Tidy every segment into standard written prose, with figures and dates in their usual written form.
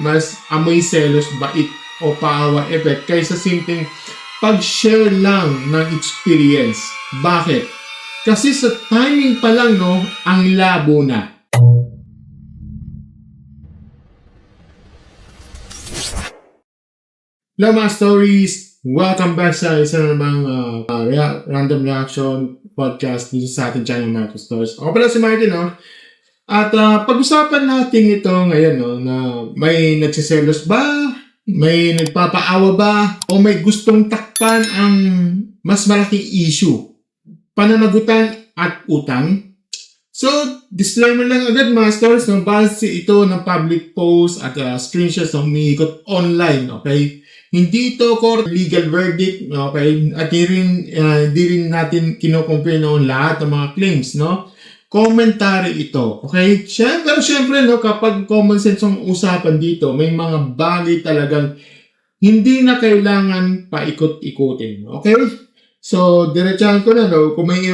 mas amoy selos, bait o paawa effect kaysa simpleng pag-share lang ng experience. Bakit? Kasi sa timing pa lang, no, ang labo na. Hello mga stories! Welcome back sa isa namang random reaction podcast dito sa ating channel Martin Stories. Ako pala si Martin, no? At pag-usapan natin ito ngayon, no, na may nagsiselos ba? May nagpapaawa ba? O may gustong takpan ang mas malaking issue? Pananagutan at utang? So, disclaimer lang agad mga stories, no? Base ito ng public post at screenshots na umiikot online, okay? Hindi ito court legal verdict, okay? At di rin natin kino-compare noon lahat ng mga claims, no? Commentary ito, okay? Pero syempre, no, kapag common sense ang usapan dito, may mga bagay talagang hindi na kailangan paikot-ikutin, okay? So, diretsahan ko na, no, kung may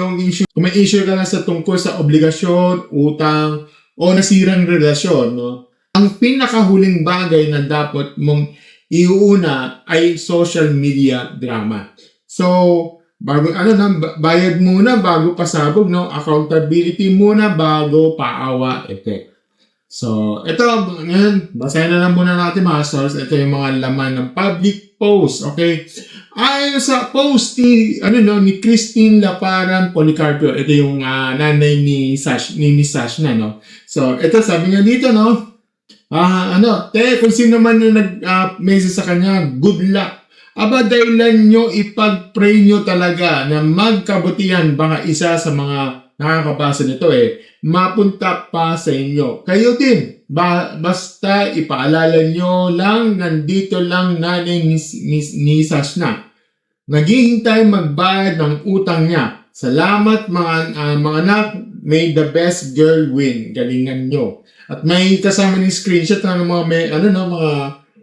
issue ka na sa tungkol sa obligasyon, utang, o nasirang relasyon, no? Ang pinakahuling bagay na dapat mong iuuna ay social media drama. So, bayad muna bago pasabog, no? Accountability muna bago paawa effect. So, ito, ngayon, basahin na lang muna natin mga source. Ito yung mga laman ng public post, okay? Ayon sa post ni Christine Laparan Policarpio, ito yung nanay ni Miss Sash na, no? So, ito, sabi nga dito, no? Kung sino man yung nag-message sa kanya, good luck. Aba, dahilan nyo, ipag-pray nyo talaga na magkabutihan, baka isa sa mga nakakabasa nito mapunta pa sa inyo. Kayo din, basta ipaalala nyo lang, nandito lang nanay ni Sash na. Naghihintay magbayad ng utang niya. Salamat mga anak, may the best girl win. Galingan nyo. At may kasama ng screenshot ng mga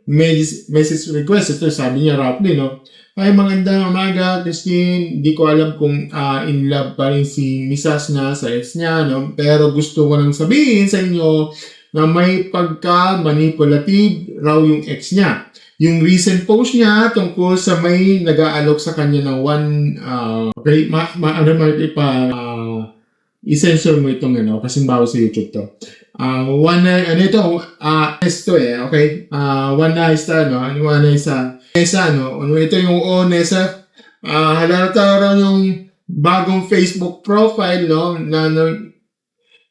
message request. Ito sabi niya roughly, no? Ay, magandang umaga, Christine. Hindi ko alam kung in love pa rin si Mrs. na sa ex niya, no? Pero gusto ko nang sabihin sa inyo na may pagka-manipulative raw yung ex niya. Yung recent post niya tungkol sa may nag-aalok sa kanya ng i-censor mo itong kasi bago sa YouTube to. One night stand, no? One night stand. Ito yung Onesa. Halata raw yung bagong Facebook profile, no? Na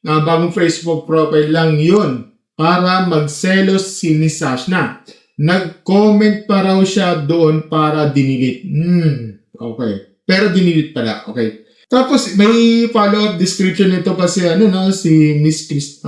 bagong Facebook profile lang yun para magselos si Miss Sash na. Nag-comment pa raw siya doon para dinilit. Okay. Pero dinilit pala. Okay. Tapos, may follow-up description nito kasi si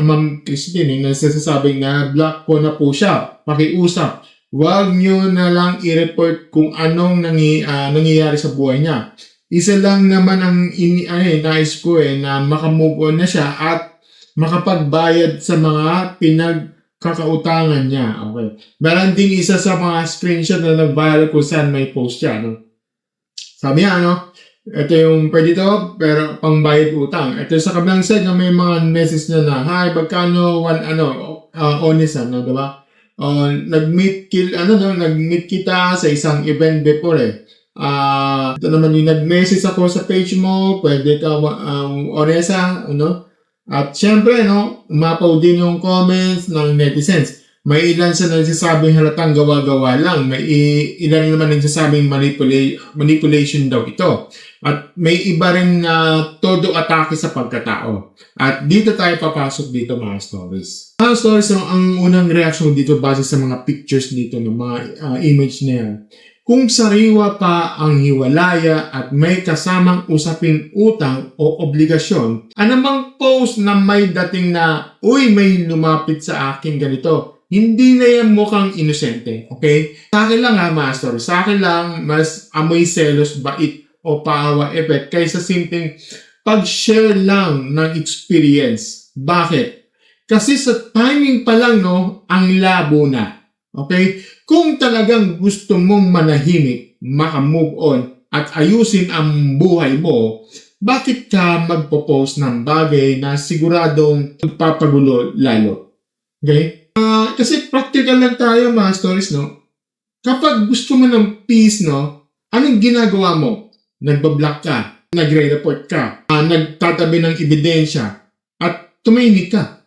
Ma'am Christine, nagsasabing na block ko na po siya. Pakiusap. Huwag nyo na lang i-report kung anong nangyayari sa buhay niya. Isa lang naman ang nais ko na makamove on na siya at makapagbayad sa mga pinagkakautangan niya. Okay. Meron ding isa sa mga screenshot na nag-viral kung saan may post siya. No? Sabi niya, ito yung pwede to, pero pangbayad utang. Ito sa kabilang side na may mga message na hi, magkano honest diba? Nag-meet kita sa isang event before ito naman yung nag-message ako sa page mo, pwede ka honest At syempre, umapaw din yung comments ng netizens. May ilan sa nagsasabing halatang gawa-gawa lang. May ilan naman nagsasabing manipulation daw ito. At may iba rin na todo atake sa pagkatao. At dito tayo papasok dito mga stories. Mga stories, ang unang reaction dito base sa mga pictures dito ng mga image na yan. Kung sariwa pa ang hiwalaya at may kasamang usaping utang o obligasyon, anumang post na may dating na, uy, may lumapit sa akin ganito, hindi na yan mukhang inosente, okay? Sa akin lang mga story. Sa akin lang, mas amoy selos, bait, o paawa effect kaysa simpleng pag-share lang ng experience. Bakit? Kasi sa timing pa lang, no, ang labo na. Okay? Kung talagang gusto mong manahimik, makamove on, at ayusin ang buhay mo, bakit ka magpo-post ng bagay na siguradong magpapagulo lalo? Okay? Kasi practical lang tayo mga stories, no? Kapag gusto mo ng peace, no? Anong ginagawa mo? Nagbablock ka, nagre-report ka, nagtatabi ng ebidensya, at tumahimik ka.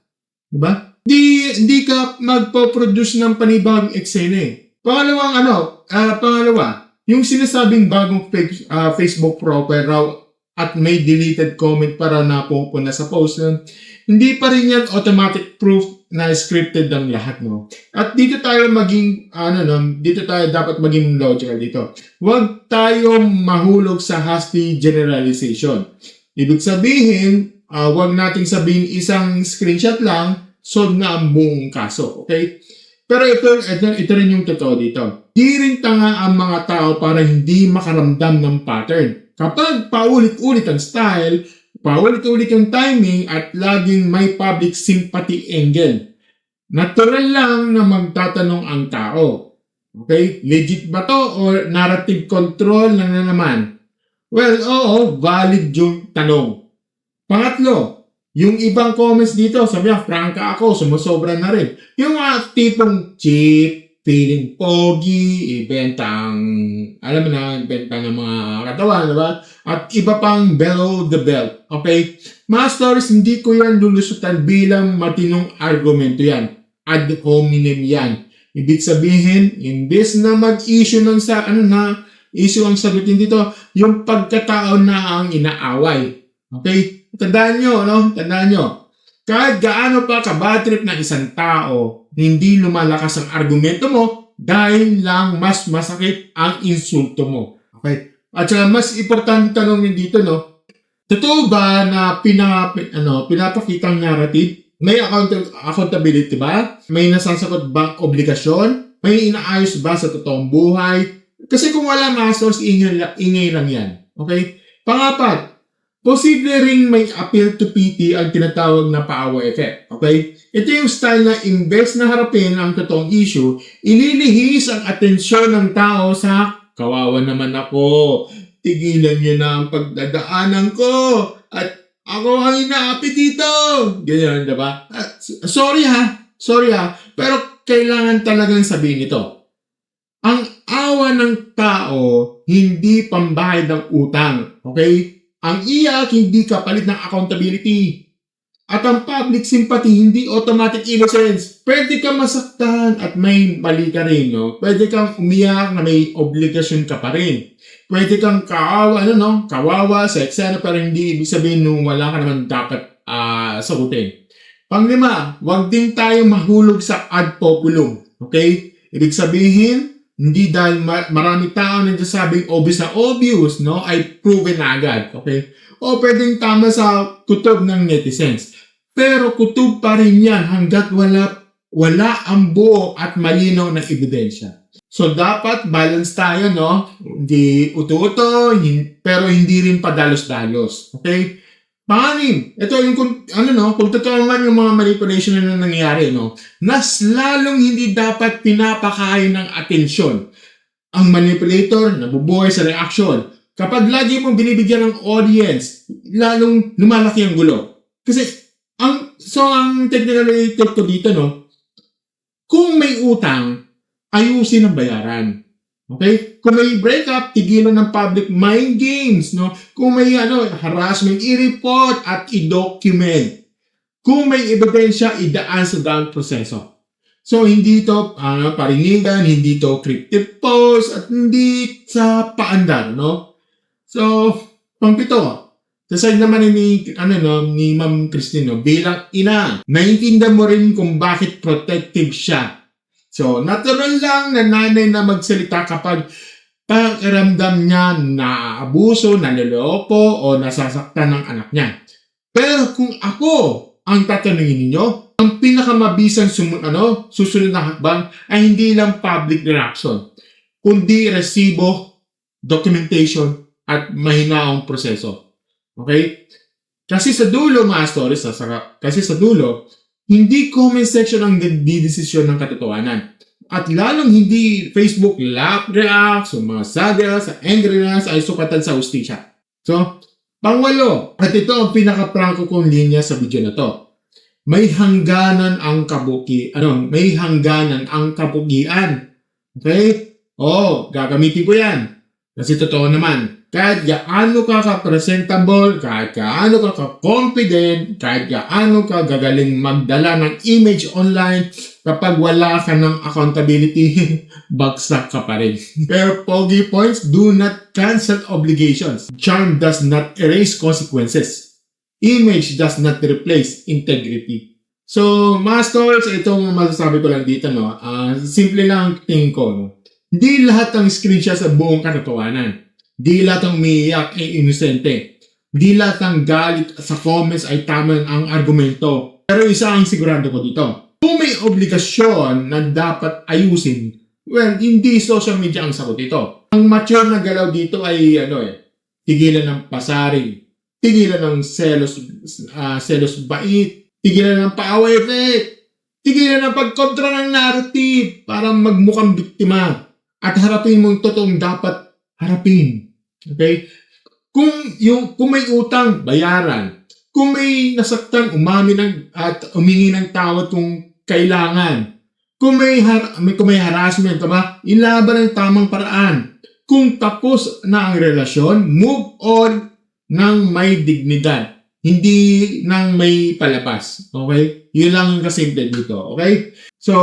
Diba? Di ka magpo-produce ng panibagong eksena eh. Pangalawa, yung sinasabing bagong Facebook profile raw at may deleted comment para napupunta sa post, hindi pa rin yan automatic proof na scripted ang lahat, no? At dito tayo dito tayo dapat maging logical dito. Huwag tayo mahulog sa hasty generalization. Ibig sabihin, huwag nating sabihin isang screenshot lang, solve na ang buong kaso, okay? Pero ito rin yung totoo dito. Di rin tanga ang mga tao para hindi makaramdam ng pattern. Kapag paulit-ulit ang style, paulit-ulit yung timing at laging may public sympathy angle, natural lang na magtatanong ang tao. Okay? Legit ba to or narrative control lang na naman? Well, oo, valid yung tanong. Pangatlo, yung ibang comments dito, sabi niya, prangka ako, sumusobra na rin. Yung mga tipong cheap, feeling pogi, ibenta ng mga katawan, diba? At iba pang below the belt. Okay? Mga stories, hindi ko yan lulusutan bilang matinong argumento yan. Ad hominem yan. Ibig sabihin, imbes na mag-issue issue ang sagutin dito, yung pagkatao na ang inaaway. Okay? Tandaan nyo. Kahit gaano pa ka-bad trip ng isang tao, hindi lumalakas ang argumento mo dahil lang mas masakit ang insulto mo. Okay? At saka mas importante tanongin dito, no? Totoo ba na pinapakitang narrative? May accountability ba? May nasasagot bang obligasyon? May inaayos ba sa totoong buhay? Kasi kung wala mga source, ingay lang yan. Okay? Pangapat, posible ring may appeal to pity ang tinatawag na paawa effect. Okay? Ito yung style na imbes na harapin ang totoong issue, ililihis ang atensyon ng tao sa kawawa naman ako, tigilan niyo na ang pagdadaanan ko, at ako ang inaapi dito. Ganyan, diba? Sorry ha, pero kailangan talagang sabihin ito. Ang awa ng tao, hindi pambayad ng utang. Okay? Ang iyak, hindi kapalit ng accountability. At ang public sympathy, hindi automatic innocence. Pwede kang masaktan at may mali ka rin, no? Pwede kang umiyak na may obligasyon ka pa rin. Pwede kang kawawa sa eksena pero hindi ibig sabihin nung wala ka naman dapat sagutin. Panglima, huwag din tayo mahulog sa ad populum. Okay? Ibig sabihin, hindi dahil marami tao nagsasabing obvious, no? Ay proven na agad, okay? O pwedeng tama sa kutob ng netizens. Pero kutob pa rin yan hanggat wala ang buo at malinaw na ebidensya. So dapat balance tayo, no? Hindi uto-uto, pero hindi rin padalos-dalos, okay? Panganim, ito yung kung totoo man yung mga manipulation na nangyayari, no? Mas lalong hindi dapat pinapakain ng atensyon. Ang manipulator nabubuhay sa reaction. Kapag lagi mong binibigyan ng audience, lalong lumalaki ang gulo. Kasi ang technical take ko dito, no? Kung may utang, ayusin ang bayaran. Okay? Kung may breakup, tigilan ng public mind games, no? Kung may harassment, i-report at i-document. Kung may ebidensya, idaan sa daang proseso. So, hindi ito parinigan, hindi ito cryptic post, at hindi sa paandar, no? So, pangpito, sa side naman ni Ma'am Christine, bilang ina, naiintindihan mo rin kung bakit protective siya. So, natural lang na nanay na magsalita kapag pakiramdam niya na abuso, naloloko, o nasasaktan ng anak niya. Pero kung ako ang tatanungin ninyo, ang pinakamabisang susunod na hakbang ay hindi lang public reaction, kundi resibo, documentation, at mahinaong proseso. Okay? Kasi sa dulo, mga stories, hindi comment section ang nagdidesisyon ng katotohanan. At lalong hindi Facebook laugh reacts o mga saga sa angriness ay sukatan sa hustisya. So, pangwalo, at ito ang pinaka-prangko kong linya sa video na to. may hangganan ang may hangganan ang kapugian. Okay? Gagamitin ko yan. Kasi totoo naman, kahit gaano ka ka-presentable, kahit gaano ka ka-confident, kahit gaano ka gagaling magdala ng image online, kapag wala ka ng accountability, bagsak ka pa rin. Pero pogi points do not cancel obligations. Charm does not erase consequences. Image does not replace integrity. So, mga stores, itong masasabi ko lang dito, no? Simple lang tingin ko, no? Hindi lahat ng screenshot sa buong katotohanan. Hindi lahat ng umiiyak ay inosente. Hindi lahat ng galit sa comments ay tama ang argumento. Pero isa ang sigurado ko dito. Kung may obligasyon na dapat ayusin, well, hindi social media ang sagot dito. Ang mature na galaw dito ay, tigilan ng pasaring, tigilan ng selos bait, tigilan ng paaway-effect, tigilan ng pagkontra ng narrative para magmukhang biktima. At harapin mo yung totoong dapat harapin. Okay? Kung may utang, bayaran. Kung may nasaktan, at umingi ng tawad kung kailangan. Kung may harassment, ilaban ng tamang paraan. Kung tapos na ang relasyon, move on ng may dignidad. Hindi ng may palabas. Okay? Yun lang ang kasimple dito. Okay? So,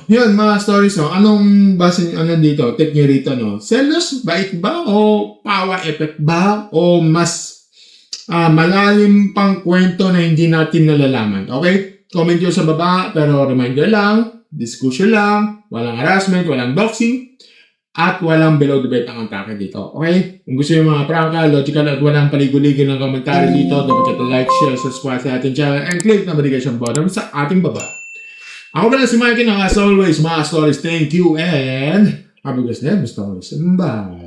yun mga stories, no? Anong dito? Take nyo rito, no? Selos, bait ba? O power effect ba? O mas malalim pang kwento na hindi natin nalalaman? Okay? Comment nyo sa baba, pero reminder lang, discussion lang, walang harassment, walang doxing, at walang below the belt ang atake dito. Okay? Kung gusto yung mga prangka, logical at walang paligoligin ng komentary dito, don't forget to like, share, subscribe sa ating channel, and click na notification button sa ating baba. Ako pala si Mikey, as always, mga stories, thank you, and have a good day, Mr. Bye!